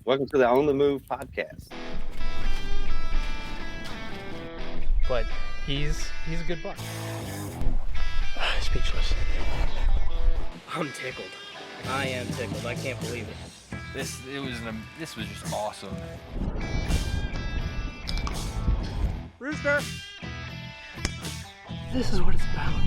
Welcome to the On the Move podcast. But he's a good buck. Speechless. I'm tickled. I am tickled. I can't believe it. This was just awesome. Rooster! This is what it's about.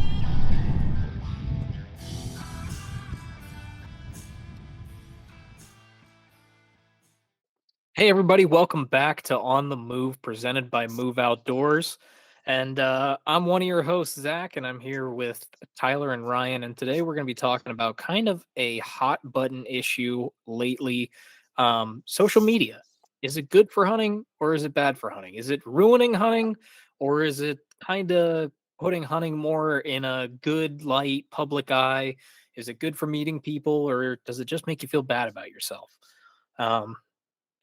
Hey everybody, welcome back to On the Move, presented by Move Outdoors. And I'm one of your hosts, Zach, and I'm here with Tyler and Ryan. And today we're going to be talking about kind of a hot button issue lately. Social media. Is it good for hunting or is it bad for hunting? Is it ruining hunting or is it kind of putting hunting more in a good light, public eye? Is it good for meeting people or does it just make you feel bad about yourself?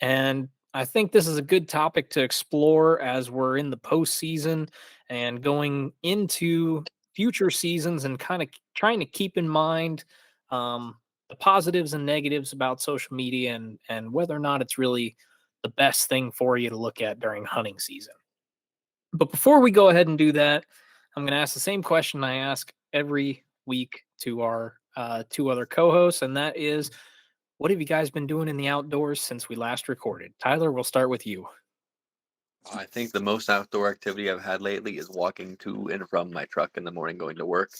And I think this is a good topic to explore as we're in the postseason and going into future seasons and kind of trying to keep in mind the positives and negatives about social media and whether or not it's really the best thing for you to look at during hunting season. But before we go ahead and do that, I'm going to ask the same question I ask every week to our two other co-hosts, and that is, what have you guys been doing in the outdoors since we last recorded? Tyler, we'll start with you. I think the most outdoor activity I've had lately is walking to and from my truck in the morning going to work.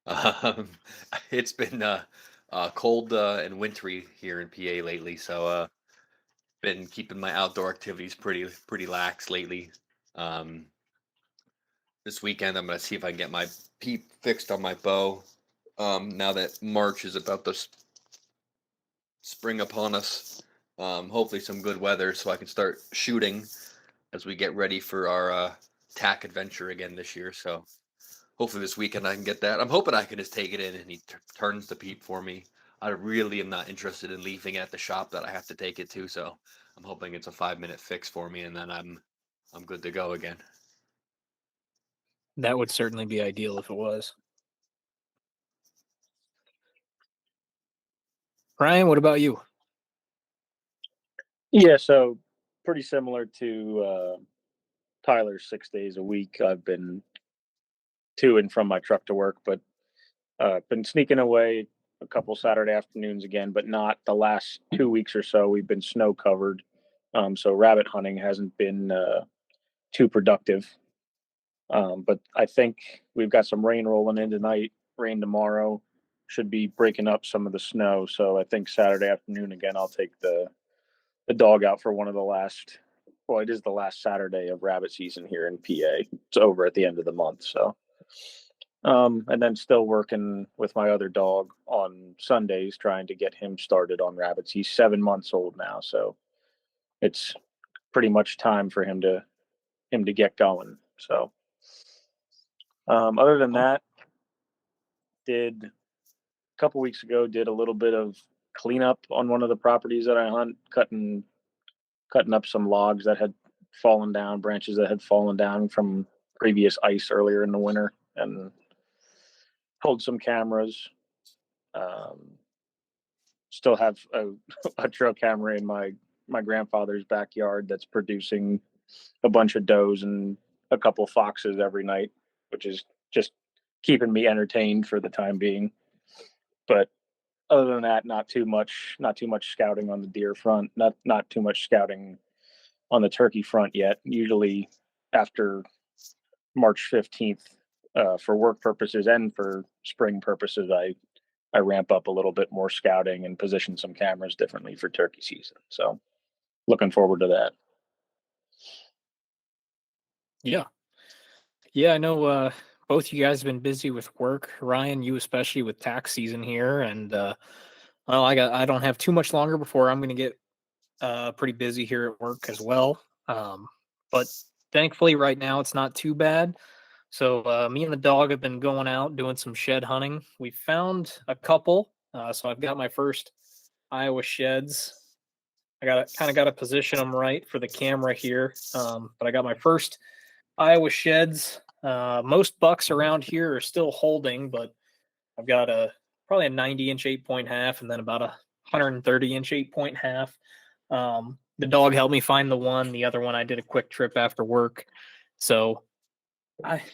Um, it's been cold and wintry here in PA lately, so been keeping my outdoor activities pretty lax lately. Um, this weekend I'm gonna see if I can get my peep fixed on my bow. Now that March is about to spring upon us, hopefully some good weather so I can start shooting as we get ready for our tack adventure again this year. So hopefully this weekend I can get that. I'm hoping I can just take it in and he turns the peep for me. I really am not interested in leaving at the shop that I have to take it to, so I'm hoping it's a 5-minute fix for me and then I'm good to go again. That would certainly be ideal if it was. Ryan, what about you? Yeah, so pretty similar to Tyler's 6 days a week. I've been to and from my truck to work, but been sneaking away a couple Saturday afternoons again, but not the last 2 weeks or so. We've been snow covered, so rabbit hunting hasn't been too productive. But I think we've got some rain rolling in tonight. Rain tomorrow should be breaking up some of the snow. So I think Saturday afternoon again, I'll take the dog out for one of the last. Well, it is the last Saturday of rabbit season here in PA. It's over at the end of the month, so. And then still working with my other dog on Sundays, trying to get him started on rabbits. He's 7 months old now, so it's pretty much time for him to get going. So, other than that, did a couple weeks ago did a little bit of cleanup on one of the properties that I hunt, cutting up some logs that had fallen down, branches that had fallen down from previous ice earlier in the winter, and pulled some cameras. Um, Still have a trail camera in my grandfather's backyard that's producing a bunch of does and a couple foxes every night, which is just keeping me entertained for the time being. But other than that, not too much scouting on the deer front, not too much scouting on the turkey front yet. Usually after March 15th, for work purposes and for spring purposes, I ramp up a little bit more scouting and position some cameras differently for turkey season. So looking forward to that. Yeah. Yeah, I know both you guys have been busy with work. Ryan, you especially with tax season here. And well, I don't have too much longer before I'm gonna get pretty busy here at work as well. But thankfully right now it's not too bad. So me and the dog have been going out doing some shed hunting. We found a couple. So I've got my first Iowa sheds. I got to position them right for the camera here. But I got my first Iowa sheds. Most bucks around here are still holding, but I've got probably a 90-inch 8-point half and then about a 130-inch 8-point half. The dog helped me find the one. The other one I did a quick trip after work. So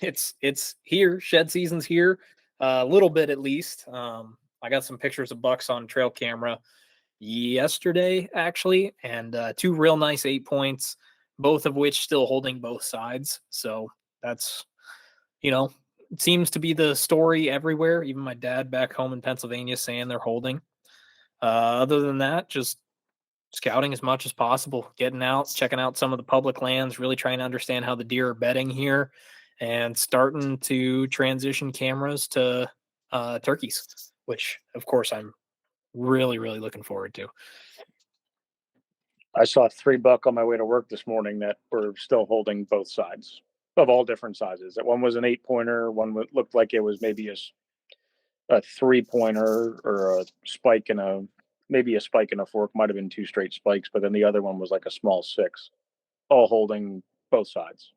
it's here. Shed season's here, a little bit at least. I got some pictures of bucks on trail camera yesterday actually, and two real nice 8 points, both of which still holding both sides. So that's it seems to be the story everywhere. Even my dad back home in Pennsylvania saying they're holding. Other than that, just scouting as much as possible, getting out, checking out some of the public lands, really trying to understand how the deer are bedding here, and starting to transition cameras to turkeys, which of course I'm really, really looking forward to. I saw 3 buck on my way to work this morning that were still holding both sides of all different sizes. That one was an 8 pointer, one looked like it was maybe a 3 pointer or a spike and a maybe a spike and a fork, might have been 2 straight spikes, but then the other one was like a small 6, all holding both sides.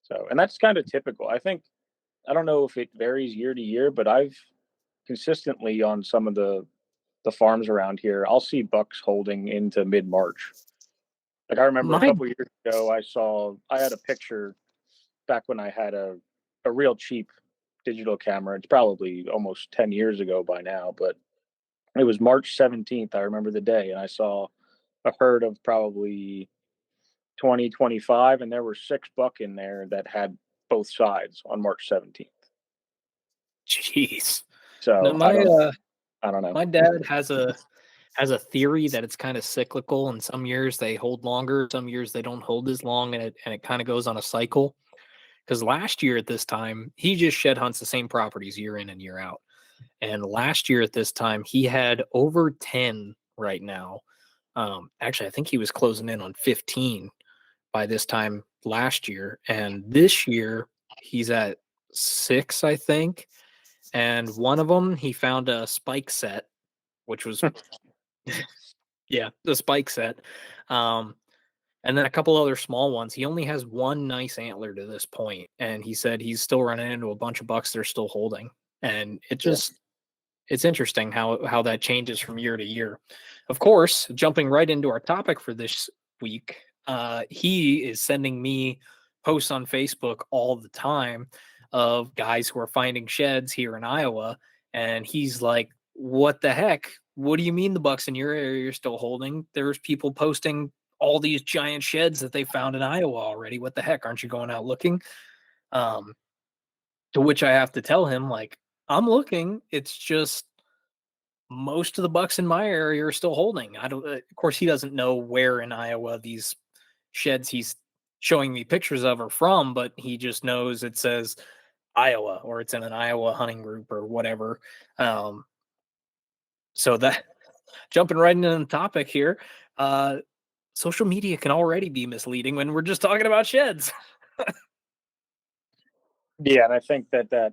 So, and that's kind of typical. I don't know if it varies year to year, but I've consistently on some of the farms around here, I'll see bucks holding into mid March. Like I remember a My couple years ago, I had a picture back when I had a real cheap digital camera. It's probably almost 10 years ago by now, but it was March 17th. I remember the day, and I saw a herd of probably 20, 25, and there were 6 buck in there that had both sides on March 17th. jeez. No, So my I don't know. my dad has a theory that it's kind of cyclical, and some years they hold longer, some years they don't hold as long, and it kind of goes on a cycle. Because last year at this time, he just shed hunts the same properties year in and year out. And last year at this time, he had over 10 right now. Actually, I think he was closing in on 15 by this time last year. And this year, he's at 6, I think. And one of them, he found a spike set, which was, yeah, the spike set. Um, and then a couple other small ones. He only has one nice antler to this point, and he said he's still running into a bunch of bucks they're still holding. And Yeah. it's interesting how that changes from year to year. Of course, jumping right into our topic for this week, he is sending me posts on Facebook all the time of guys who are finding sheds here in Iowa, and he's like, "What the heck? What do you mean the bucks in your area are still holding? There's people posting all these giant sheds that they found in Iowa already. What the heck? Aren't you going out looking?" Um, to which I have to tell him, like, I'm looking. It's just most of the bucks in my area are still holding. I don't. Of course, he doesn't know where in Iowa these sheds he's showing me pictures of are from, but he just knows it says Iowa or it's in an Iowa hunting group or whatever. Um, so that jumping right into the topic here, uh, social media can already be misleading when we're just talking about sheds. Yeah, and I think that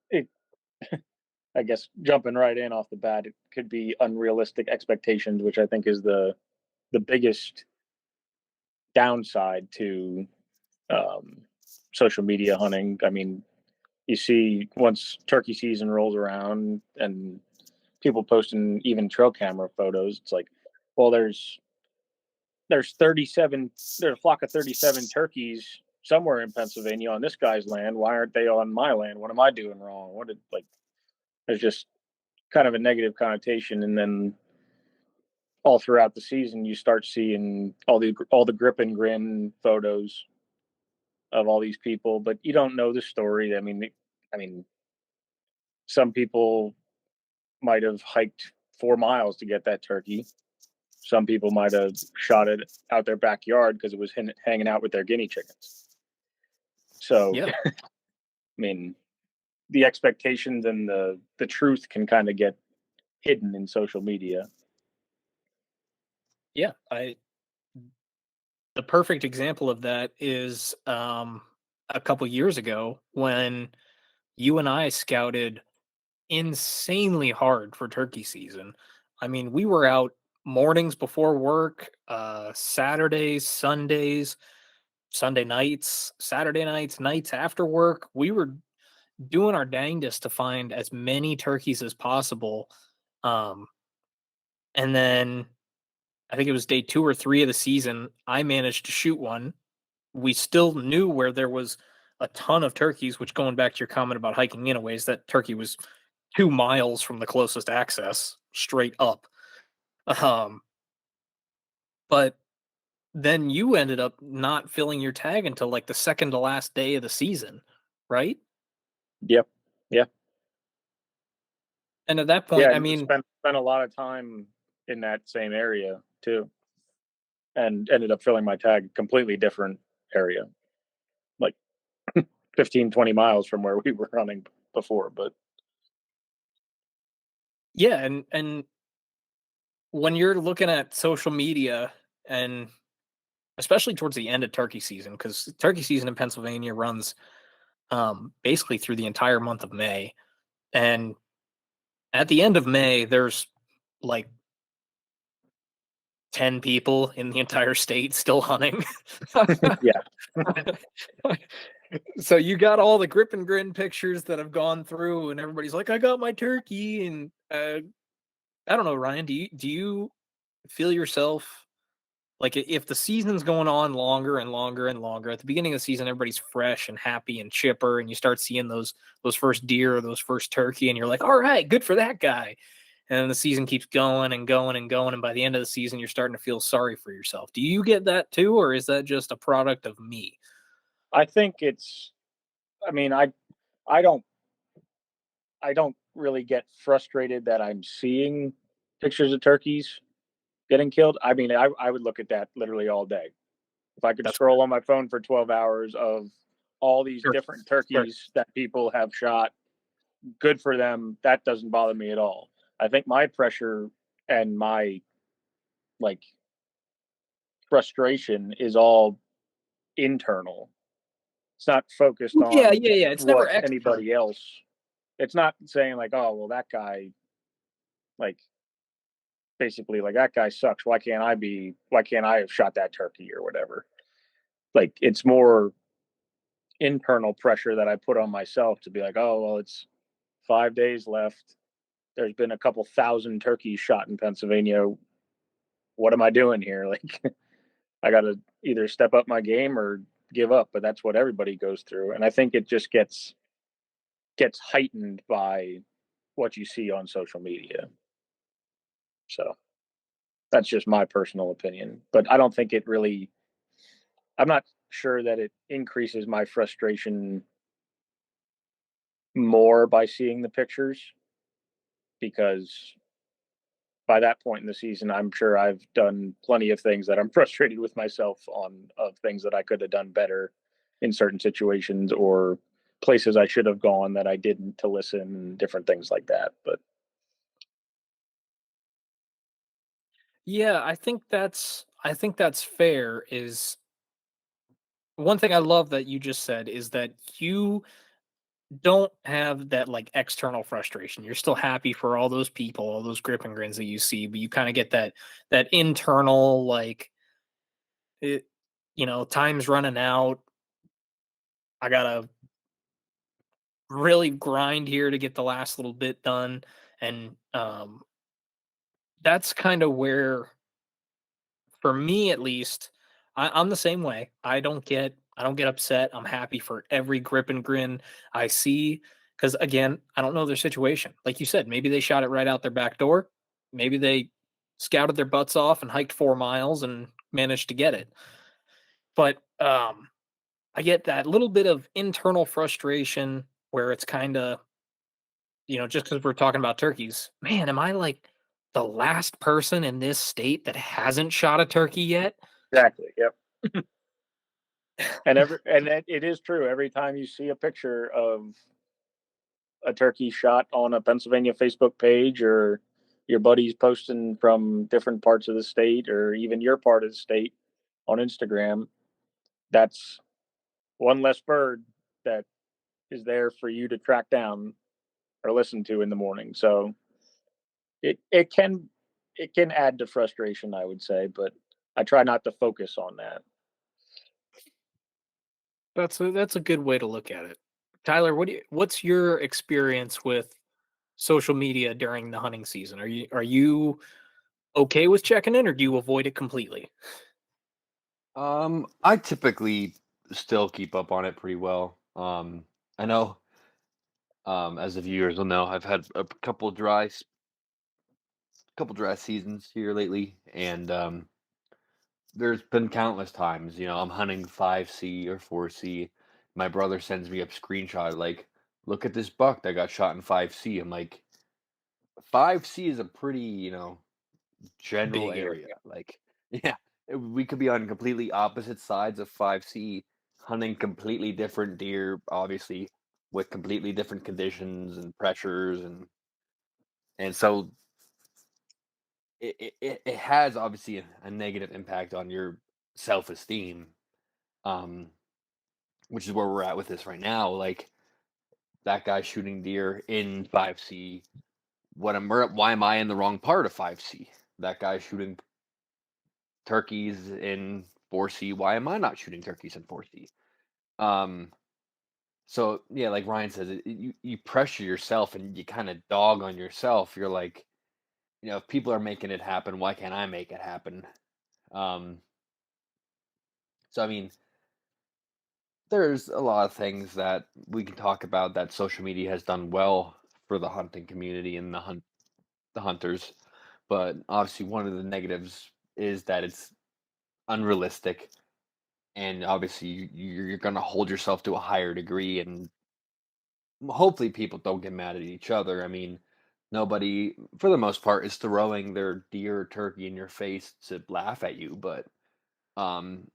it, I guess jumping right in off the bat, it could be unrealistic expectations, which I think is the biggest downside to um, social media hunting. I mean, you see once turkey season rolls around and people posting even trail camera photos, it's like, well, there's 37, there's a flock of 37 turkeys somewhere in Pennsylvania on this guy's land. Why aren't they on my land? What am I doing wrong? What did like? There's just kind of a negative connotation, and then all throughout the season, you start seeing all the grip and grin photos of all these people, but you don't know the story. I mean, some people might have hiked 4 miles to get that turkey. Some people might have shot it out their backyard because it was hanging out with their guinea chickens. So, Yeah, I mean, the expectations and the truth can kind of get hidden in social media. yeah. I The perfect example of that is a couple years ago when you and I scouted insanely hard for turkey season. I mean, we were out mornings before work, Saturdays, Sundays, Sunday nights, Saturday nights, nights after work. We were doing our dangdest to find as many turkeys as possible. Um, and then I think it was day 2 or 3 of the season, I managed to shoot one. We still knew where there was a ton of turkeys, which going back to your comment about hiking in a ways, that turkey was 2 miles from the closest access straight up. Um, but then you ended up not filling your tag until like the second to last day of the season, right? Yep. Yeah. And at that Yeah. point, I And mean, spent a lot of time in that same area too, and ended up filling my tag completely different area, like 15, 20 miles from where we were running before. But yeah, and when you're looking at social media, and especially towards the end of turkey season, because turkey season in Pennsylvania runs basically through the entire month of May. And at the end of May, there's like 10 people in the entire state still hunting. yeah, So you got all the grip and grin pictures that have gone through, and everybody's like, I got my turkey. And I don't know, Ryan, do you feel yourself like, if the season's going on longer and longer and longer, at the beginning of the season, everybody's fresh and happy and chipper, and you start seeing those first deer or those first turkey, and you're like, all right, good for that guy. And then the season keeps going and going and going, and by the end of the season, you're starting to feel sorry for yourself. Do you get that too, or is that just a product of me? I think it's. I mean, I don't I don't really get frustrated that I'm seeing pictures of turkeys getting killed. I mean, I would look at that literally all day. If I could That's scroll on my phone for 12 hours of all these sure. different Sure. turkeys that people have shot, good for them. That doesn't bother me at all. I think my pressure and my like frustration is all internal. It's not focused Yeah, on yeah, yeah. It's never what external. anybody else. It's not saying like, oh, well, that guy, like, basically, like, that guy sucks. Why can't I have shot that turkey or whatever? Like, it's more internal pressure that I put on myself to be like, oh, well, it's 5 days left. There's been a couple thousand turkeys shot in Pennsylvania. What am I doing here? Like, I got to either step up my game or give up. But that's what everybody goes through, and I think it just gets heightened by what you see on social media. So that's just my personal opinion. But I don't think it really. I'm not sure that it increases my frustration more by seeing the pictures, because by that point in the season, I'm sure I've done plenty of things that I'm frustrated with myself on, of things that I could have done better in certain situations, or places I should have gone that I didn't to listen, different things like that. But Yeah, I think that's fair. Is one thing I love that you just said is that you don't have that like external frustration. You're still happy for all those people, all those grip and grins that you see, but you kind of get that internal like, it, time's running out. I gotta really grind here to get the last little bit done, and that's kind of where, for me at least, I'm the same way. I don't get upset. I'm happy for every grip and grin I see, because again, I don't know their situation. Like you said, maybe they shot it right out their back door. Maybe they scouted their butts off and hiked 4 miles and managed to get it. But I get that little bit of internal frustration where it's kind of, just because we're talking about turkeys, man, am I like the last person in this state that hasn't shot a turkey yet? exactly, yep. And it is true. Every time you see a picture of a turkey shot on a Pennsylvania Facebook page, or your buddies posting from different parts of the state, or even your part of the state on Instagram, that's one less bird that is there for you to track down or listen to in the morning. So it can add to frustration, I would say, but I try not to focus on that. That's a good way to look at it. Tyler, what's your experience with social media during the hunting season? Are you okay with checking in, or do you avoid it completely? I typically still keep up on it pretty well. I know, as the viewers will know, I've had a couple dry seasons here lately, and there's been countless times, I'm hunting 5C or 4C. My brother sends me a screenshot like, look at this buck that got shot in 5C. I'm like, 5C is a pretty, general Big area. area. Like, yeah, we could be on completely opposite sides of 5C, hunting completely different deer, obviously, with completely different conditions and pressures, and so it has obviously a negative impact on your self-esteem, um, which is where we're at with this right now. Like that guy shooting deer in 5C. Why am I in the wrong part of 5C? That guy shooting turkeys in 4C. Why am I not shooting turkeys in 4C? Um, so yeah, like Ryan says, you pressure yourself and you kind of dog on yourself. You're like, if people are making it happen, why can't I make it happen? Um, so I mean, there's a lot of things that we can talk about that social media has done well for the hunting community and the hunters, but obviously one of the negatives is that it's unrealistic, and obviously you're going to hold yourself to a higher degree, and hopefully people don't get mad at each other. I mean, nobody for the most part is throwing their deer or turkey in your face to laugh at you, but um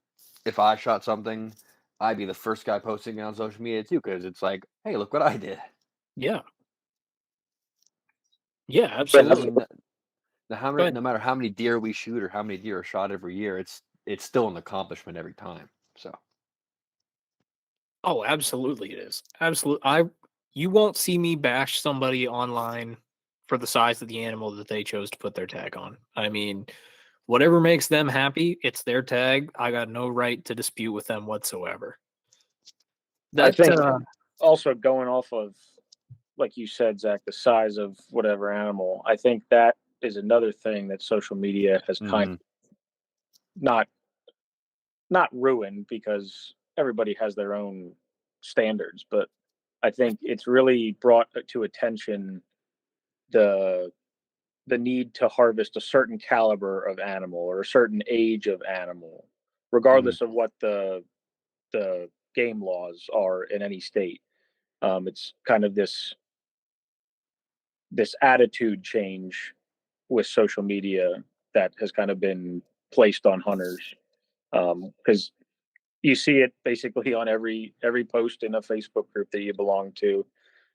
if I shot something, I'd be the first guy posting it on social media too, because it's like, hey, look what I did. Yeah. Yeah, Because I absolutely. mean, Go ahead. no matter how many deer we shoot or how many deer are shot every year, it's still an accomplishment every time. So Oh, absolutely it is. Absolutely. You won't see me bash somebody online for the size of the animal that they chose to put their tag on. I mean, whatever makes them happy, it's their tag. I got no right to dispute with them whatsoever. I That think also going off of, like you said, Zach, the size of whatever animal, I think that is another thing that social media has kind hmm of not not ruined, because everybody has their own standards, but I think it's really brought to attention the the need to harvest a certain caliber of animal or a certain age of animal, hmm regardless of what the game laws are in any state. It's kind of this attitude change with social media that has kind of been placed on hunters, because you see it basically on every post in a Facebook group that you belong to,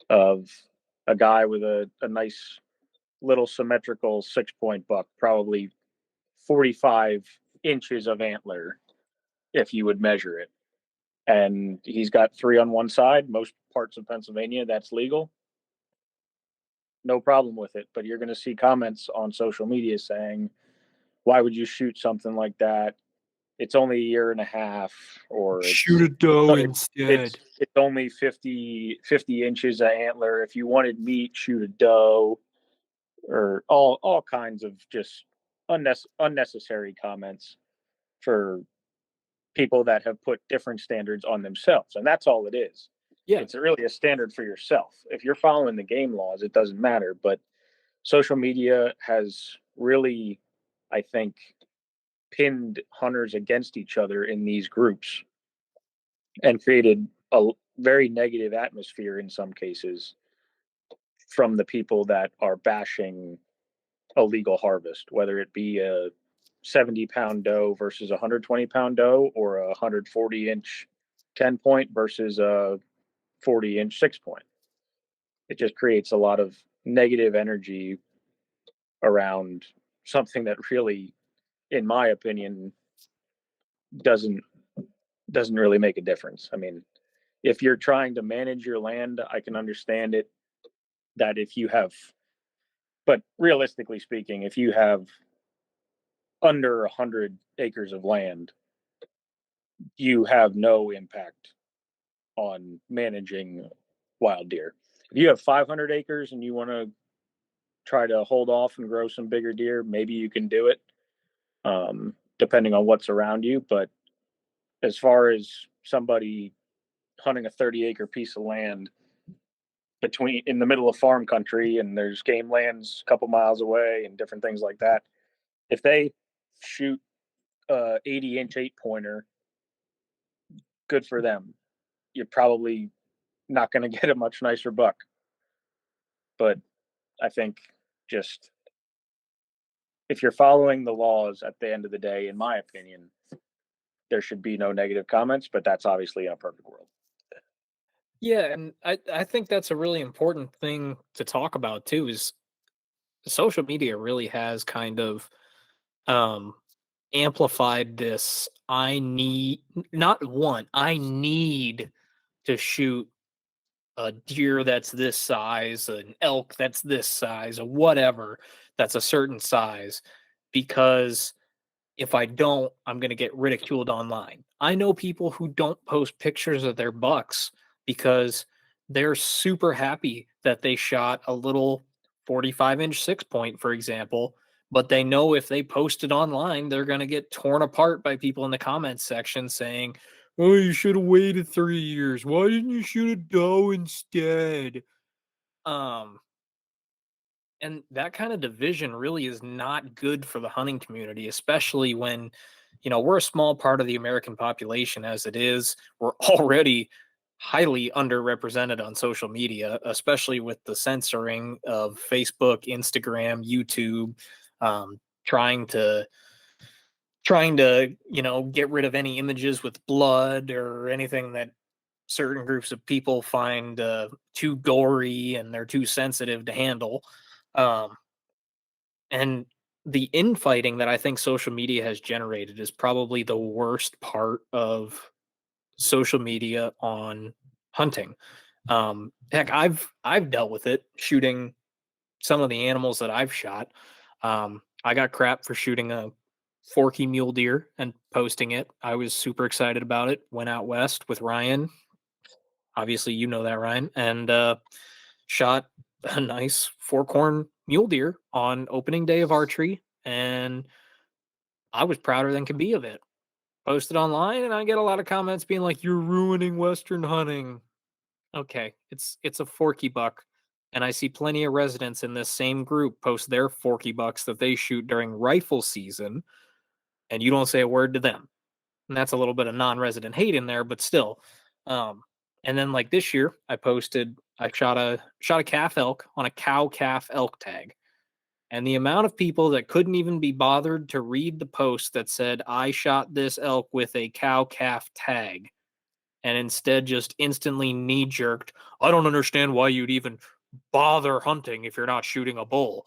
of a guy with a nice little symmetrical 6 point buck, probably 45 inches of antler if you would measure it. And he's got three on one side. Most parts of Pennsylvania, that's legal. No problem with it. But you're going to see comments on social media saying, why would you shoot something like that? It's only a year and a half, or shoot a doe instead. it's only 50 inches of antler. If you wanted meat, shoot a doe, or all kinds of just unnecessary comments for people that have put different standards on themselves, and that's all it is. Yeah. It's really a standard for yourself. If you're following the game laws, it doesn't matter. But social media has really, I think, pinned hunters against each other in these groups and created a very negative atmosphere in some cases from the people that are bashing a legal harvest, whether it be a 70-pound doe versus a 120-pound doe, or a 140-inch 10 point versus a 40-inch 6 point. It just creates a lot of negative energy around something that really, in my opinion, doesn't doesn't really make a difference. I mean, if you're trying to manage your land, I can understand it, that if you have, but realistically speaking, if you have under 100 acres of land, you have no impact on managing wild deer. If you have 500 acres and you want to try to hold off and grow some bigger deer, maybe you can do it, depending on what's around you. But as far as somebody hunting a 30-acre piece of land between in the middle of farm country and there's game lands a couple miles away and different things like that, if they shoot a 80-inch 8 pointer, good for them. You're probably not going to get a much nicer buck. But I think just if you're following the laws at the end of the day, in my opinion, there should be no negative comments, but that's obviously in a perfect world. Yeah, and I think that's a really important thing to talk about too. Is social media really has kind of um amplified this I need not want, I need to shoot a deer that's this size, an elk that's this size, or whatever that's a certain size, because if I don't, I'm going to get ridiculed online. I know people who don't post pictures of their bucks because they're super happy that they shot a little 45-inch 6 point, for example, but they know if they post it online, they're going to get torn apart by people in the comments section saying, "Oh, you should have waited 3 years. Why didn't you shoot a doe instead?" Um, and that kind of division really is not good for the hunting community, especially when, we're a small part of the American population as it is. We're already highly underrepresented on social media, especially with the censoring of Facebook, Instagram, YouTube, um, trying to get rid of any images with blood or anything that certain groups of people find too gory and they're too sensitive to handle. Um, and the infighting that I think social media has generated is probably the worst part of social media on hunting. Heck, I've dealt with it shooting some of the animals that I've shot. I got crap for shooting a forky mule deer and posting it. I was super excited about it. Went out west with Ryan. Obviously, you know that, Ryan, and shot a nice fork-horn mule deer on opening day of archery, and I was prouder than could be of it. Posted online, and I get a lot of comments being like, "You're ruining Western hunting." Okay, it's a forky buck, and I see plenty of residents in this same group post their forky bucks that they shoot during rifle season, and you don't say a word to them. And that's a little bit of non-resident hate in there, but still. Um, and then like this year, I shot a calf elk on a cow calf elk tag. And the amount of people that couldn't even be bothered to read the post that said, "I shot this elk with a cow calf tag," and instead just instantly knee jerked, "I don't understand why you'd even bother hunting if you're not shooting a bull.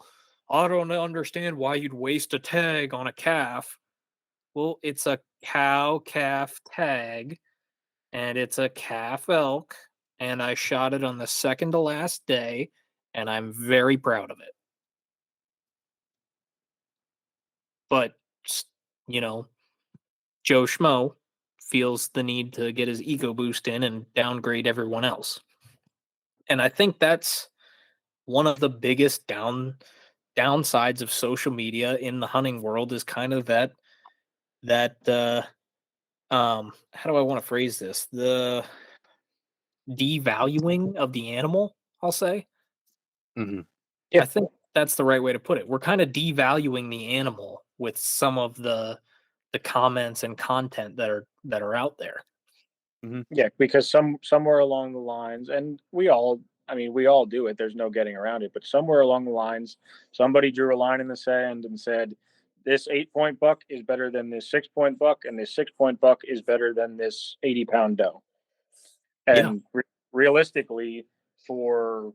I don't understand why you'd waste a tag on a calf." Well, it's a cow calf tag and it's a calf elk, and I shot it on the second to last day, and I'm very proud of it. But, you know, Joe Schmo feels the need to get his ego boost in and downgrade everyone else. And I think that's one of the biggest downsides of social media in the hunting world is kind of that how do I want to phrase this? The devaluing of the animal, I'll say. Mhm. Yeah, I think that's the right way to put it. We're kind of devaluing the animal with some of the comments and content that are out there. Mhm. yeah, because somewhere along the lines, and I mean, we all do it. There's no getting around it. But somewhere along the lines, somebody drew a line in the sand and said, "This 8 point buck is better than this 6 point buck, and this 6 point buck is better than this 80 pound doe." Yeah. And realistically, for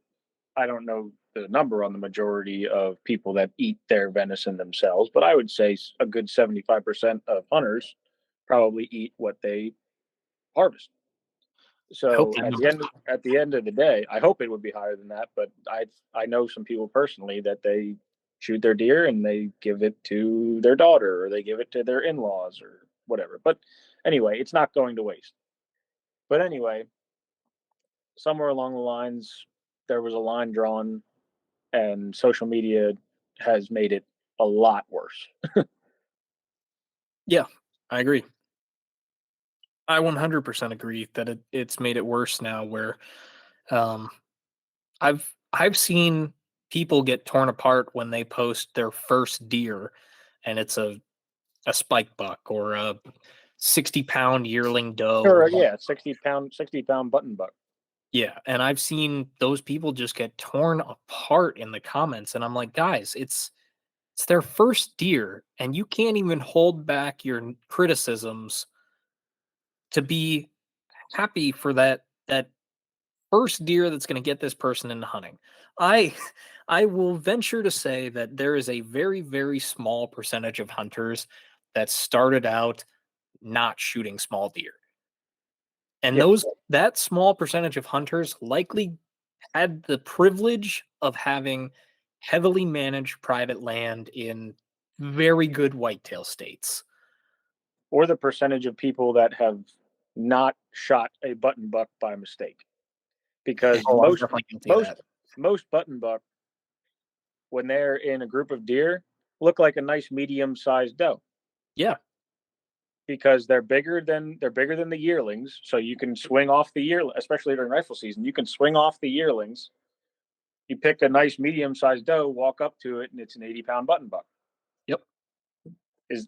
I don't know the number on the majority of people that eat their venison themselves, but I would say a good 75% of hunters probably eat what they harvest. I hope So that number's at the end of the day, I hope it would be higher than that, but I know some people personally that they shoot their deer and they give it to their daughter or they give it to their in-laws or whatever. But anyway, it's not going to waste. But anyway, somewhere along the lines there was a line drawn and social media has made it a lot worse. Yeah, I agree. I 100% agree that it's made it worse now. Where um, I've seen people get torn apart when they post their first deer, and it's a spike buck or a 60-pound yearling doe or Or buck. yeah, 60 pound button buck. Yeah, and I've seen those people just get torn apart in the comments, and I'm like, guys, it's their first deer, and you can't even hold back your criticisms to be happy for that first deer that's going to get this person into hunting. I I will venture to say that there is a very very small percentage of hunters that started out not shooting small deer. And Yeah, that small percentage of hunters likely had the privilege of having heavily managed private land in very good whitetail states. or the percentage of people that have not shot a button buck by mistake, because Oh, I'm definitely guilty of most that. most button buck, when they're in a group of deer, look like a nice medium sized doe, Yeah, because they're bigger than the yearlings, so you can swing off the year, especially during rifle season. You can swing off the yearlings. You pick a nice medium sized doe, walk up to it, and it's an 80-pound button buck. yep. Is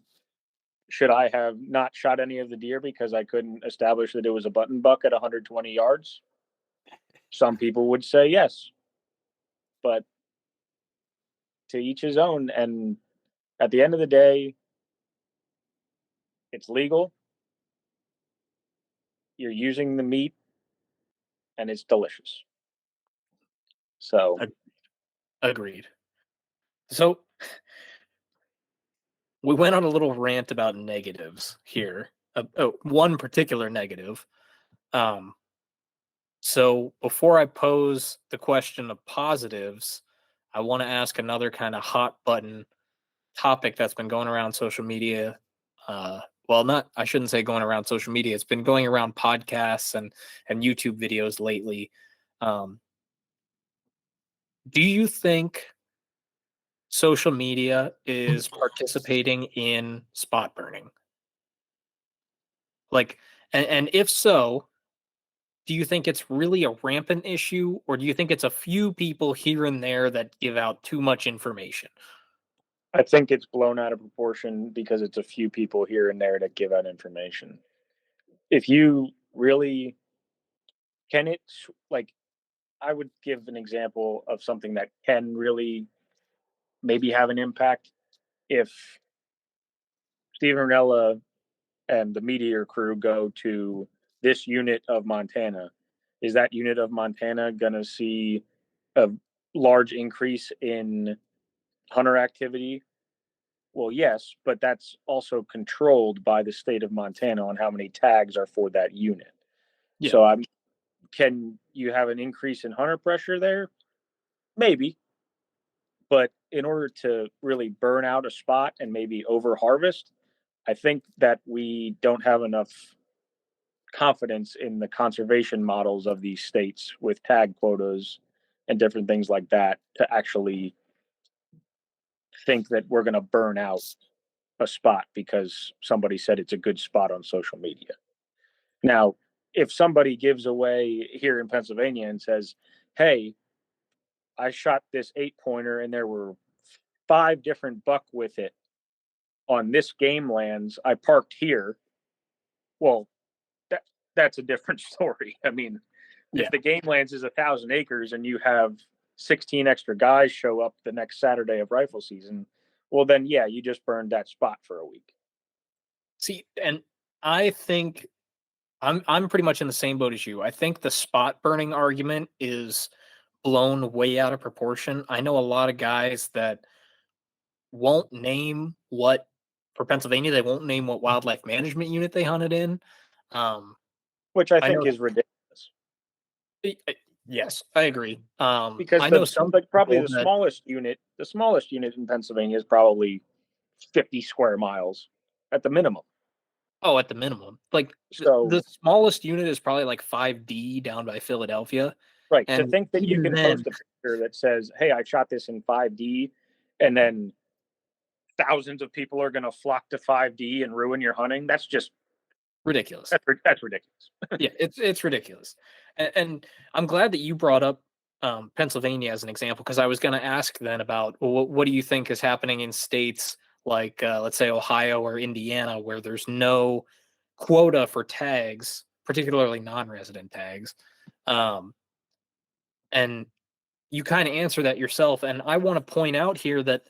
Should I have not shot any of the deer because I couldn't establish that it was a button buck at 120 yards? Some people would say yes, but to each his own. And at the end of the day, it's legal. You're using the meat, and it's delicious. So Ag- Agreed. So we went on a little rant about negatives here. One particular negative. Um, so before I pose the question of positives, I want to ask another kind of hot button topic that's been going around social media. Well, not I shouldn't say going around social media. It's been going around podcasts and YouTube videos lately. Um, do you think social media is participating in spot burning? Like, and if so, do you think it's really a rampant issue, or do you think it's a few people here and there that give out too much information? I think it's blown out of proportion because it's a few people here and there that give out information. If you really can it like I would give an example of something that can really maybe have an impact. If Steven Ranella and the Meteor crew go to this unit of Montana, is that unit of Montana going to see a large increase in hunter activity? Well, yes, but that's also controlled by the state of Montana on how many tags are for that unit. Yeah, So can you have an increase in hunter pressure there? Maybe, but in order to really burn out a spot and maybe over harvest, I think that we don't have enough confidence in the conservation models of these states with tag quotas and different things like that to actually think that we're going to burn out a spot because somebody said it's a good spot on social media. Now, if somebody gives away here in Pennsylvania and says, "Hey, I shot this 8-pointer and there were 5 different buck with it on this game lands. I parked here." Well, that that's a different story. I mean, yeah. if the game lands is 1,000 acres and you have 16 extra guys show up the next Saturday of rifle season, well, then yeah, you just burned that spot for a week. See, and I think I'm pretty much in the same boat as you. I think the spot burning argument is blown way out of proportion. I know a lot of guys that won't name what for Pennsylvania, they won't name what wildlife management unit they hunted in. Um, Which I I think know is ridiculous yes, I agree. because I know some probably people that the smallest unit in Pennsylvania is probably 50 square miles at the minimum. oh, at the minimum. Like the So smallest unit is probably like 5D down by Philadelphia. Right. To And think that you even can then, post a picture that says, "Hey, I shot this in 5D," and then thousands of people are going to flock to 5D and ruin your hunting. That's just ridiculous. that's ridiculous. Yeah, it's ridiculous. And I'm glad that you brought up Pennsylvania as an example because I was going to ask then about, well, what do you think is happening in states like, let's say, Ohio or Indiana, where there's no quota for tags, particularly non-resident tags. Um, and you kind of answer that yourself. And I want to point out here that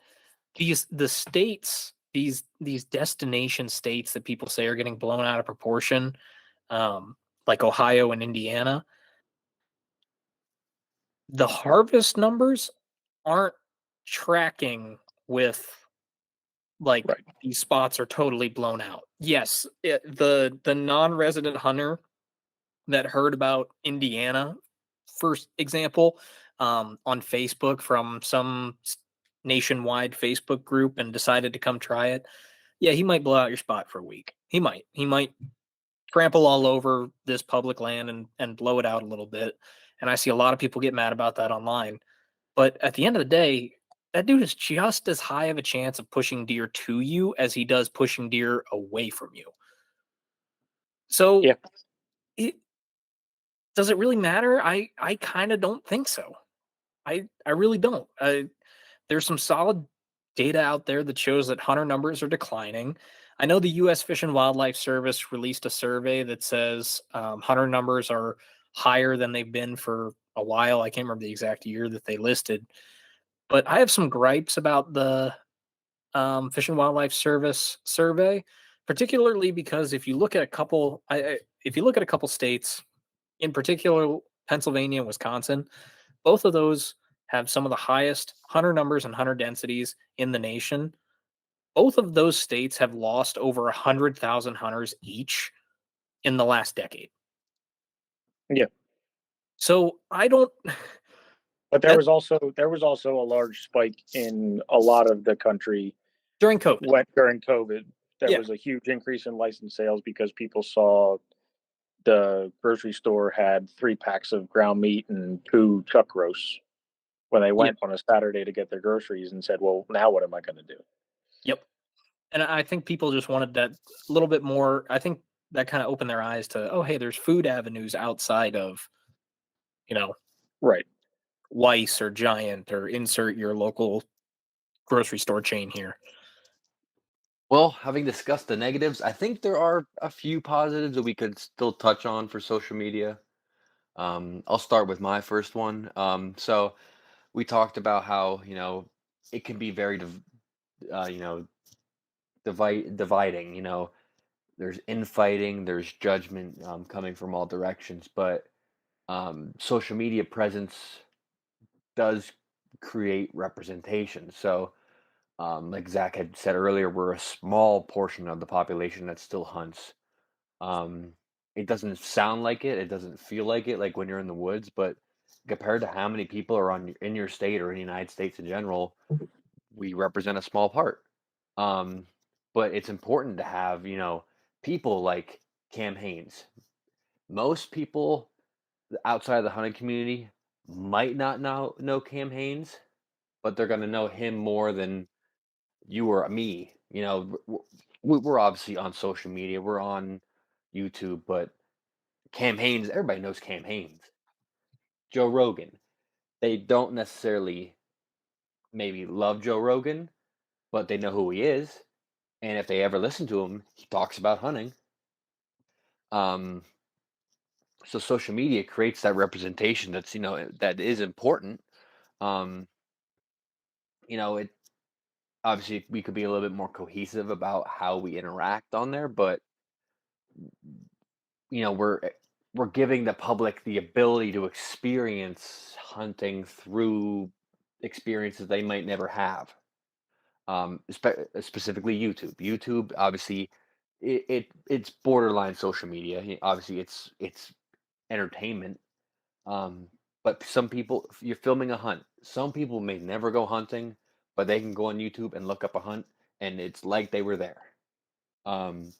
the states, these destination states that people say are getting blown out of proportion, um, like Ohio and Indiana, the harvest numbers aren't tracking with like Right. these spots are totally blown out. Yes, the non-resident hunter that heard about Indiana, first example, on Facebook from some nationwide Facebook group and decided to come try it. Yeah, he might blow out your spot for a week. He might trample all over this public land and blow it out a little bit. And I see a lot of people get mad about that online. But at the end of the day, that dude is just as high of a chance of pushing deer to you as he does pushing deer away from you. So Yeah. it, does it really matter? I kind of don't think so. I really don't. There's some solid data out there that shows that hunter numbers are declining. I know the U.S. Fish and Wildlife Service released a survey that says hunter numbers are higher than they've been for a while. I can't remember the exact year that they listed, but I have some gripes about the Fish and Wildlife Service survey, particularly because if you look at a couple states, in particular Pennsylvania and Wisconsin, both of those have some of the highest hunter numbers and hunter densities in the nation. Both of those states have lost over 100,000 hunters each in the last decade. Yeah. So I don't. But That there was also a large spike in a lot of the country during COVID. went during COVID. There Yeah. was a huge increase in license sales because people saw the grocery store had 3 packs of ground meat and 2 chuck roasts when they Yeah. went on a Saturday to get their groceries and said, "Well, now what am I going to do?" Yep. And I think people just wanted that little bit more. I think that kind of opened their eyes to, oh, hey, there's food avenues outside of, you know, Right. Weiss or Giant or insert your local grocery store chain here. Well, having discussed the negatives, I think there are a few positives that we could still touch on for social media. I'll start with my first one. So we talked about how it can be very you know dividing. There's infighting, there's judgment coming from all directions, but social media presence does create representation. So like Zach had said earlier, we're a small portion of the population that still hunts. Um, it doesn't sound like it. It doesn't feel like it, like when you're in the woods. But compared to how many people are in your state or in the United States in general, we represent a small part. Um, but it's important to have people like Cam Haines. Most people outside of the hunting community might not know Cam Haines, but they're going to know him more than you or me. We're obviously on social media. We're on YouTube, but Cam Haines, everybody knows Cam Haines. Joe Rogan, they don't necessarily maybe love Joe Rogan, but they know who he is. And if they ever listen to him, he talks about hunting. Um, so social media creates that representation that is important. Um, it obviously we could be a little bit more cohesive about how we interact on there, but we're giving the public the ability to experience hunting through experiences they might never have. Specifically YouTube. YouTube, obviously, it's borderline social media. Obviously, it's entertainment. Um, but some people, if you're filming a hunt, some people may never go hunting, but they can go on YouTube and look up a hunt, and it's like they were there. Um,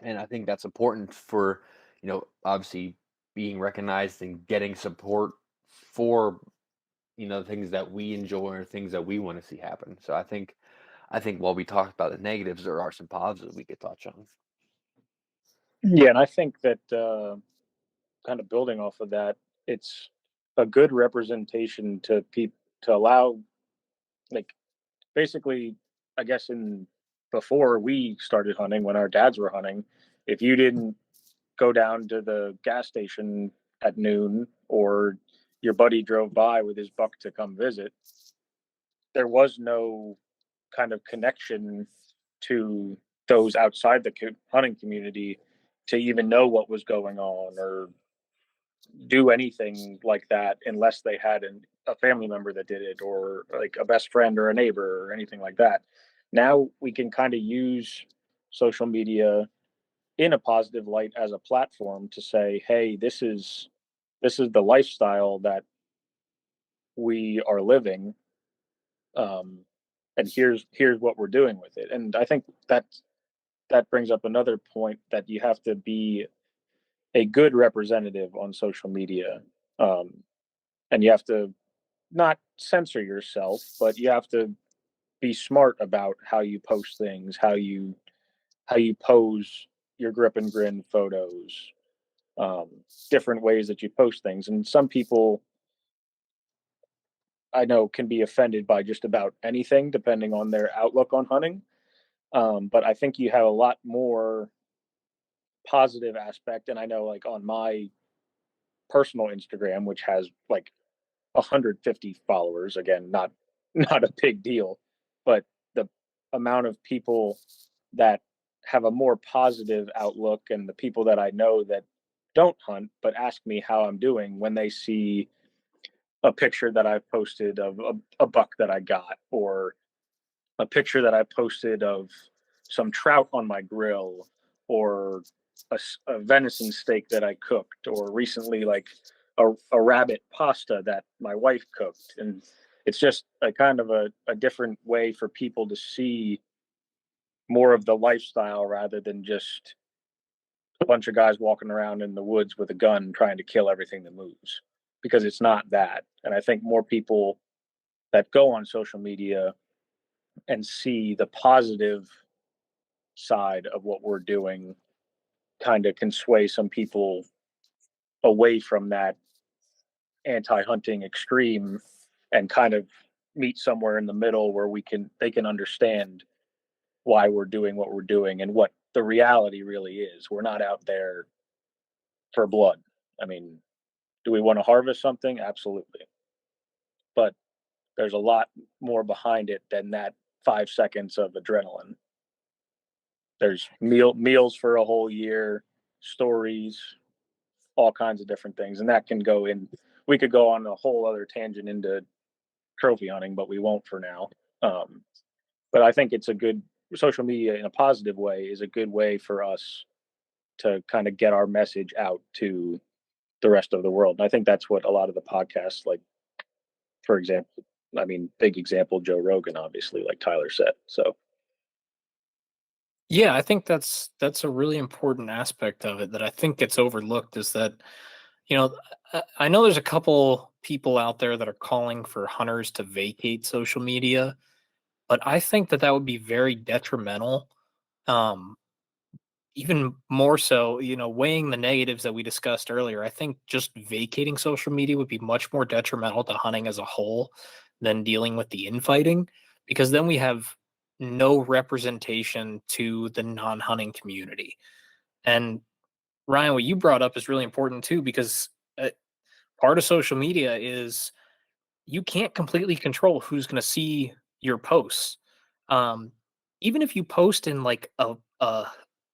and I think that's important for, obviously being recognized and getting support for things that we enjoy or things that we want to see happen. So I think while we talked about the negatives, there are some positives we could touch on. Yeah, and I think that kind of building off of that, it's a good representation to people to allow, like, basically, I guess in before we started hunting, when our dads were hunting, if you didn't go down to the gas station at noon or your buddy drove by with his buck to come visit, there was no kind of connection to those outside the hunting community to even know what was going on or do anything like that unless they had a family member that did it or like a best friend or a neighbor or anything like that. Now we can kind of use social media in a positive light as a platform to say, hey, this is the lifestyle that we are living, um, and here's what we're doing with it. And I think that brings up another point, that you have to be a good representative on social media, um, and you have to not censor yourself, but you have to be smart about how you post things, how you pose your grip and grin photos, um, different ways that you post things. And some people I know can be offended by just about anything depending on their outlook on hunting. But I think you have a lot more positive aspect. And I know, like, on my personal Instagram, which has like 150 followers, again, not not a big deal, but the amount of people that have a more positive outlook, and the people that I know that don't hunt but ask me how I'm doing when they see a picture that I've posted of a buck that I got, or a picture that I posted of some trout on my grill, or a venison steak that I cooked, or recently, like, a rabbit pasta that my wife cooked. And it's just a kind of a different way for people to see more of the lifestyle rather than just a bunch of guys walking around in the woods with a gun trying to kill everything that moves, because it's not that. And I think more people that go on social media and see the positive side of what we're doing kind of can sway some people away from that anti-hunting extreme, and kind of meet somewhere in the middle where they can understand why we're doing what we're doing and what the reality really is. We're not out there for blood. I mean, do we want to harvest something? Absolutely. But there's a lot more behind it than that 5 seconds of adrenaline. There's meals for a whole year, stories, all kinds of different things, and that can go in. We could go on a whole other tangent into trophy hunting, but we won't for now. Um, but I think it's a good social media in a positive way is a good way for us to kind of get our message out to the rest of the world. And I think that's what a lot of the podcasts, like, for example, I mean, big example, Joe Rogan, obviously, like Tyler said. So Yeah, I think that's a really important aspect of it that I think gets overlooked is that, I know there's a couple people out there that are calling for hunters to vacate social media, but I think that that would be very detrimental. Um, Even more so, weighing the negatives that we discussed earlier, I think just vacating social media would be much more detrimental to hunting as a whole than dealing with the infighting, because then we have no representation to the non-hunting community. And Ryan, what you brought up is really important too, because part of social media is you can't completely control who's going to see your posts. Um, Even if you post in like a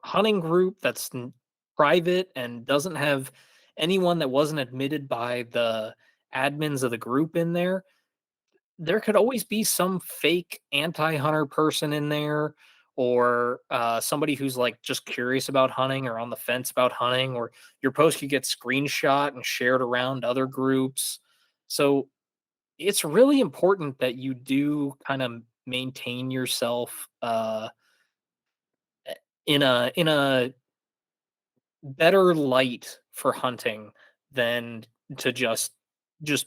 hunting group that's private and doesn't have anyone that wasn't admitted by the admins of the group in there, there could always be some fake anti-hunter person in there, or somebody who's like just curious about hunting or on the fence about hunting, or your post could get screenshot and shared around other groups. So it's really important that you do kind of maintain yourself in a better light for hunting than to just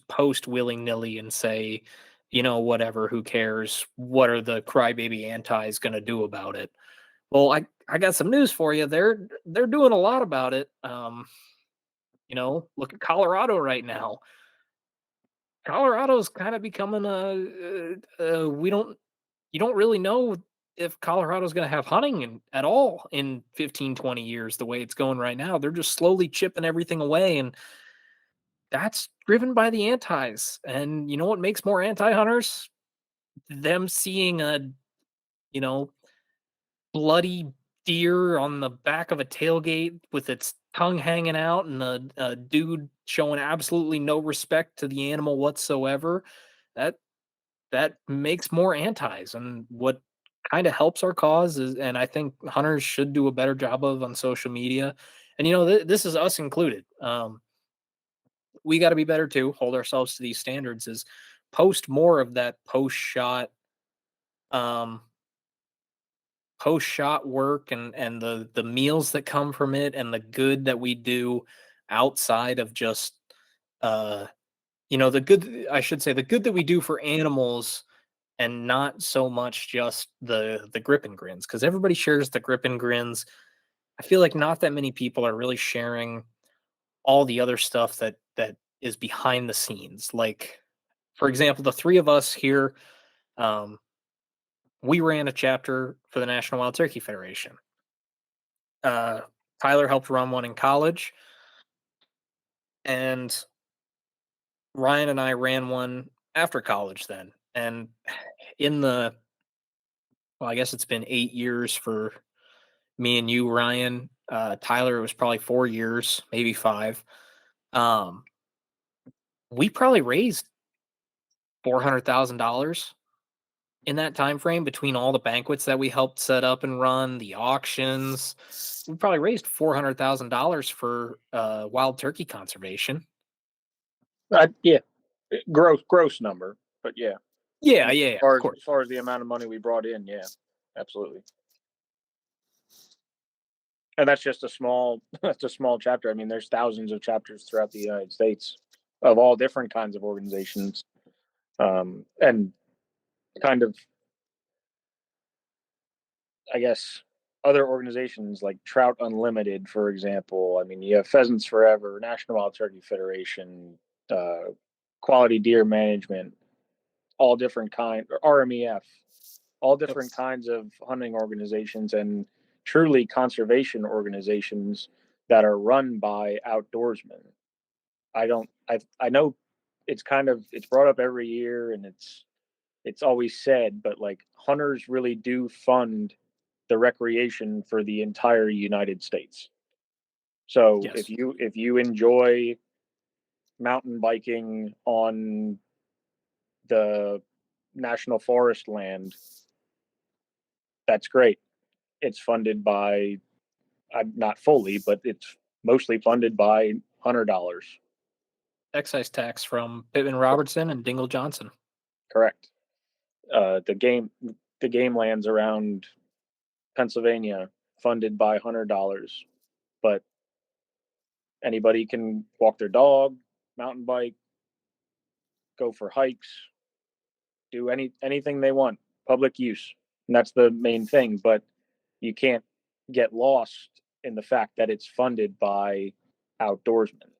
post willy-nilly and say, whatever, who cares? What are the crybaby antis going to do about it? Well, I got some news for you. They're doing a lot about it. Look at Colorado right now. Colorado's kind of becoming we don't you don't really know if Colorado's going to have hunting at all in 15, 20 years the way it's going right now. They're just slowly chipping everything away, and that's driven by the antis. And you know what makes more anti-hunters? Them seeing a, you know, bloody deer on the back of a tailgate with its tongue hanging out, and a dude showing absolutely no respect to the animal whatsoever. That that makes more antis, and what kind of helps our cause is, and I think hunters should do a better job of on social media. And this is us included. We got to be better too. Hold ourselves to these standards. Is post more of that um, post shot work, and the meals that come from it, and the good that we do outside of just the good, I should say, the good that we do for animals, and not so much just the grip and grins, because everybody shares the grip and grins. I feel like not that many people are really sharing all the other stuff that is behind the scenes. Like, for example, the three of us here, um, we ran a chapter for the National Wild Turkey Federation. Uh, Tyler helped run one in college, and Ryan and I ran one after college then. And in the, well, I guess it's been 8 years for me and you, Ryan. Tyler, it was probably 4 years, maybe five. Um, we probably raised $400,000 in that time frame between all the banquets that we helped set up and run, the auctions. We probably raised $400,000 for wild turkey conservation. Yeah, gross number, but yeah. Yeah, yeah, yeah, of course. As far as the amount of money we brought in, yeah, absolutely. And that's just a small that's a small chapter. I mean, there's thousands of chapters throughout the United States of all different kinds of organizations, and kind of, I guess, other organizations like Trout Unlimited, for example. I mean, you have Pheasants Forever, National Wild Turkey Federation, uh, Quality Deer Management, all different kind, or RMEF, all Yep. different kinds of hunting organizations, and truly conservation organizations that are run by outdoorsmen. I know it's brought up every year, and it's always said, but like, hunters really do fund the recreation for the entire United States. So Yes. if you enjoy mountain biking on the national forest land, that's great. It's funded by, not fully, but it's mostly funded by hunter dollars. Excise tax from Pittman Robertson and Dingle Johnson. Correct. The game lands around Pennsylvania funded by hunter dollars, but anybody can walk their dog, mountain bike, go for hikes, do anything they want, public use, and that's the main thing. But you can't get lost in the fact that it's funded by outdoorsmen.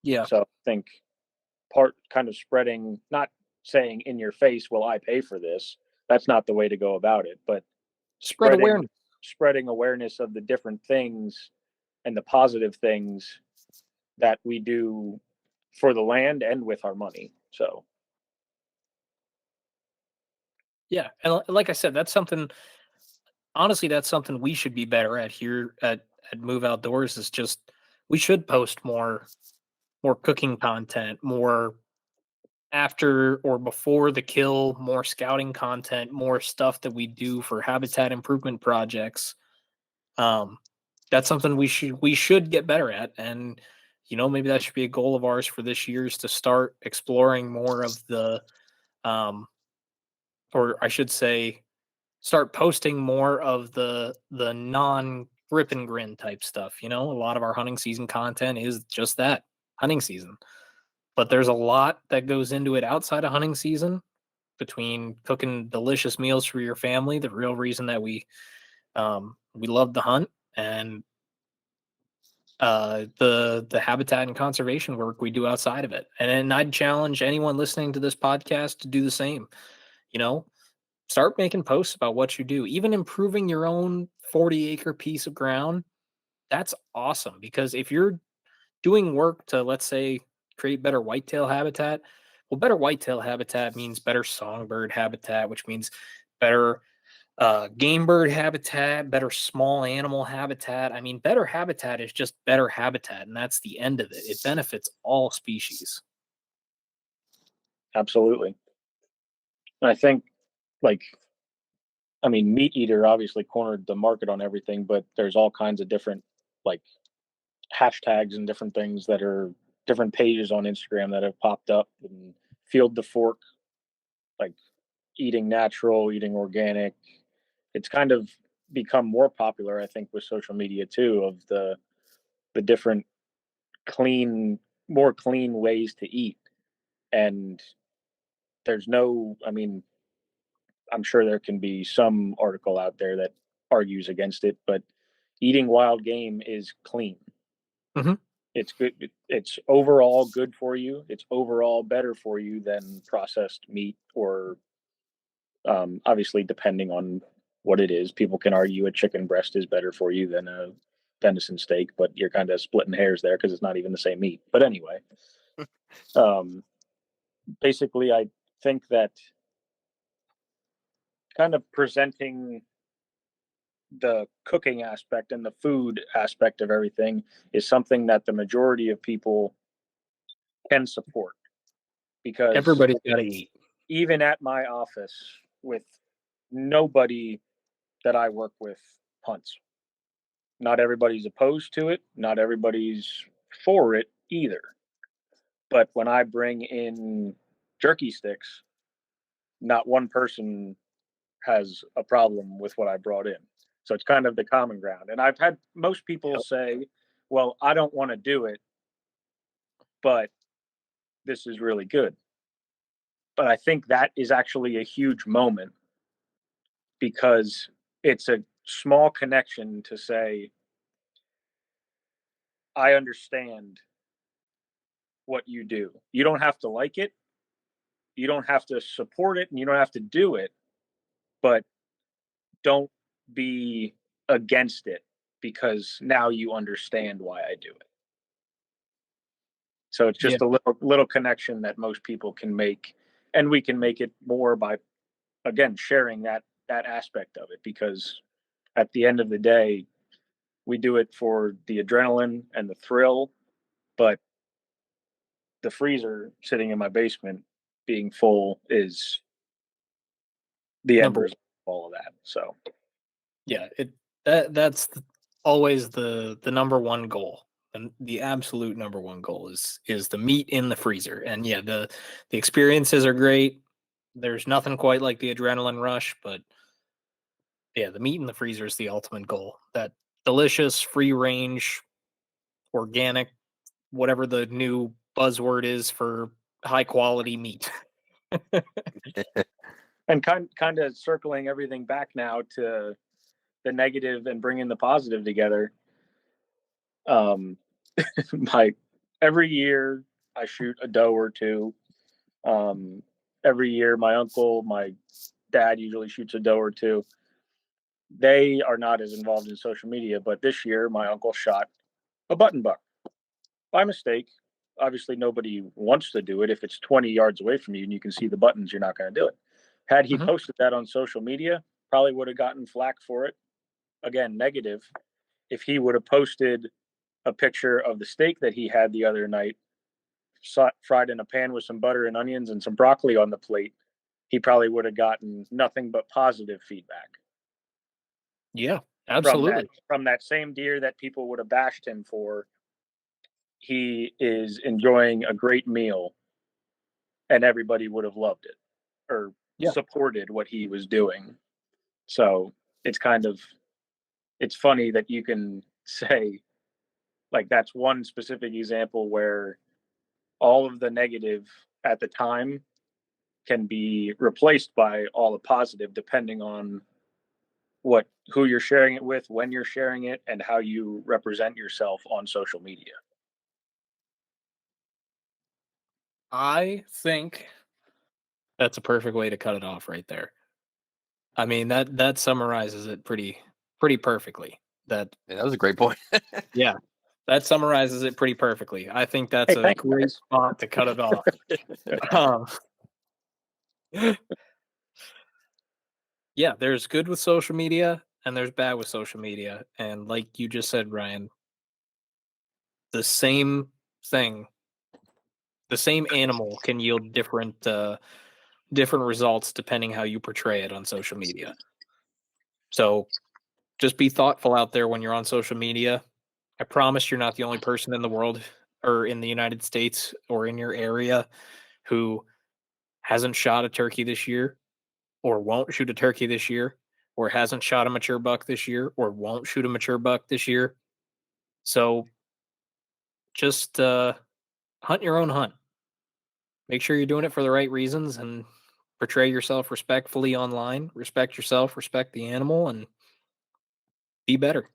Yeah. So I think part kind of spreading, not saying in your face, "Well, I pay for this." That's not the way to go about it. But Spread spreading awareness. spreading awareness of the different things and the positive things that we do for the land and with our money. So Yeah. And like I said, that's something, honestly, that's something we should be better at here at Move Outdoors, is just we should post more cooking content, more after or before the kill, more scouting content, more stuff that we do for habitat improvement projects. Um, that's something we should get better at, and maybe that should be a goal of ours for this year, is to start exploring more of the, um, or I should say, start posting more of the non grip and grin type stuff. A lot of our hunting season content is just that, hunting season. But there's a lot that goes into it outside of hunting season, between cooking delicious meals for your family, the real reason that we love the hunt, and the habitat and conservation work we do outside of it. And I'd challenge anyone listening to this podcast to do the same. You know, Start making posts about what you do, even improving your own 40-acre piece of ground. That's awesome, because if you're doing work to, let's say, create better whitetail habitat, well, better whitetail habitat means better songbird habitat, which means better game bird habitat, better small animal habitat. I mean, better habitat is just better habitat, and that's the end of it. It benefits all species. Absolutely. And I think, like, I mean, Meat Eater obviously cornered the market on everything, but there's all kinds of different, like, hashtags and different things that are different pages on Instagram that have popped up, and Field to Fork, like eating natural, eating organic. It's kind of become more popular, I think, with social media too, of the different clean, more clean ways to eat. And there's no, I mean, I'm sure there can be some article out there that argues against it, but eating wild game is clean. Mhm. It's good. It's overall good for you. It's overall better for you than processed meat, or obviously depending on what it is. People can argue a chicken breast is better for you than a venison steak, but you're kind of splitting hairs there because it's not even the same meat. But anyway, um, basically, I think that kind of presenting the cooking aspect and the food aspect of everything is something that the majority of people can support, because Everybody's got to eat. even at my office, with nobody that I work with hunts. Not everybody's opposed to it, not everybody's for it either. But when I bring in jerky sticks, not one person has a problem with what I brought in. So it's kind of the common ground. And I've had most people Yep. say, well, I don't want to do it, but this is really good. But I think that is actually a huge moment, because it's a small connection to say, I understand what you do. You don't have to like it, you don't have to support it, and you don't have to do it, but don't be against it, because now you understand why I do it. So it's Yeah. just a little connection that most people can make, and we can make it more by, again, sharing that aspect of it, because at the end of the day, we do it for the adrenaline and the thrill, but the freezer sitting in my basement being full is the end Number one. result of all of that. So Yeah, that's always the number one goal. And the absolute number one goal is the meat in the freezer. And yeah, the experiences are great. There's nothing quite like the adrenaline rush, but yeah, the meat in the freezer is the ultimate goal. That delicious, free range, organic, whatever the new buzzword is for high quality meat. and kind of circling everything back now to the negative and bringing the positive together. Um, my every year I shoot a doe or two. Every year my uncle, my dad usually shoots a doe or two. They are not as involved in social media, but this year my uncle shot a button buck by mistake. Obviously, nobody wants to do it. If it's 20 yards away from you and you can see the buttons, you're not going to do it. Had he Mhm. posted that on social media, probably would have gotten flack for it. Again, negative. If he would have posted a picture of the steak that he had the other night, fried in a pan with some butter and onions and some broccoli on the plate, he probably would have gotten nothing but positive feedback Yeah, from that absolutely. same deer that people would have bashed him for. He is enjoying a great meal, and everybody would have loved it or Yeah. supported what he was doing. So it's kind of it's funny that you can say, like, that's one specific example where all of the negative at the time can be replaced by all the positive depending on what who you're sharing it with, when you're sharing it, and how you represent yourself on social media. I think that's a perfect way to cut it off right there. I mean, that summarizes it pretty perfectly. That Yeah, that was a great point. Yeah, that summarizes it pretty perfectly. I think that's Hey, a thanks, great guys. spot to cut it off. Um, yeah, there's good with social media and there's bad with social media. And like you just said, Ryan, the same thing, the same animal can yield different results depending how you portray it on social media. So just be thoughtful out there when you're on social media. I promise you're not the only person in the world or in the United States or in your area who hasn't shot a turkey this year or won't shoot a turkey this year or hasn't shot a mature buck this year or won't shoot a mature buck this year. So just hunt your own hunt. Make sure you're doing it for the right reasons and portray yourself respectfully online. Respect yourself, respect the animal, and be better.